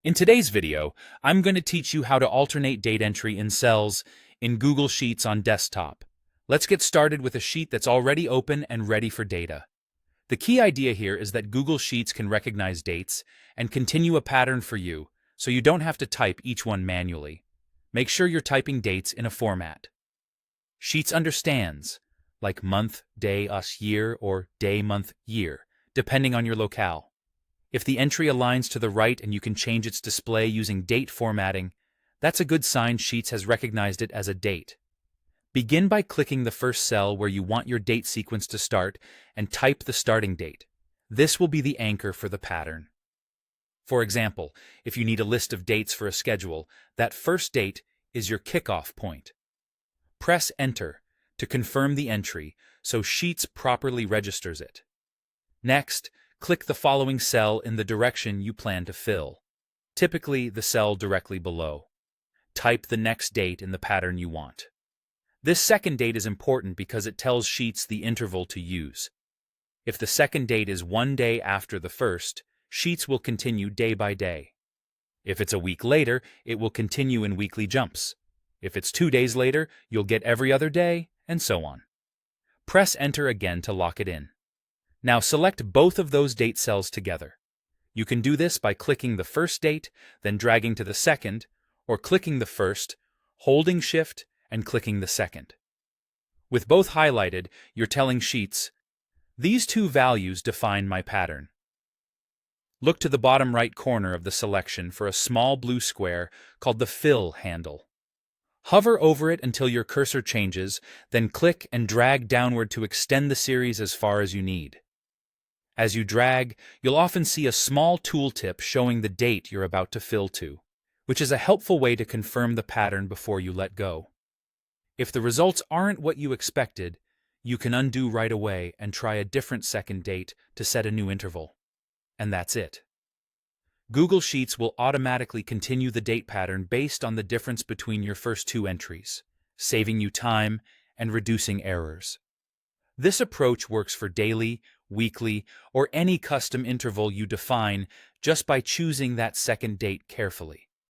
In today's video, I'm going to teach you how to alternate date entry in cells in Google Sheets on desktop. Let's get started with a sheet that's already open and ready for data. The key idea here is that Google Sheets can recognize dates and continue a pattern for you, so you don't have to type each one manually. Make sure you're typing dates in a format Sheets understands, like month, day, year, or day, month, year, depending on your locale. If the entry aligns to the right and you can change its display using date formatting, that's a good sign Sheets has recognized it as a date. Begin by clicking the first cell where you want your date sequence to start and type the starting date. This will be the anchor for the pattern. For example, if you need a list of dates for a schedule, that first date is your kickoff point. Press Enter to confirm the entry so Sheets properly registers it. Next, click the following cell in the direction you plan to fill, typically the cell directly below. Type the next date in the pattern you want. This second date is important because it tells Sheets the interval to use. If the second date is 1 day after the first, Sheets will continue day by day. If it's a week later, it will continue in weekly jumps. If it's 2 days later, you'll get every other day, and so on. Press Enter again to lock it in. Now select both of those date cells together. You can do this by clicking the first date, then dragging to the second, or clicking the first, holding Shift, and clicking the second. With both highlighted, you're telling Sheets, these two values define my pattern. Look to the bottom right corner of the selection for a small blue square called the Fill handle. Hover over it until your cursor changes, then click and drag downward to extend the series as far as you need. As you drag, you'll often see a small tooltip showing the date you're about to fill to, which is a helpful way to confirm the pattern before you let go. If the results aren't what you expected, you can undo right away and try a different second date to set a new interval. And that's it. Google Sheets will automatically continue the date pattern based on the difference between your first two entries, saving you time and reducing errors. This approach works for daily, weekly, or any custom interval you define just by choosing that second date carefully.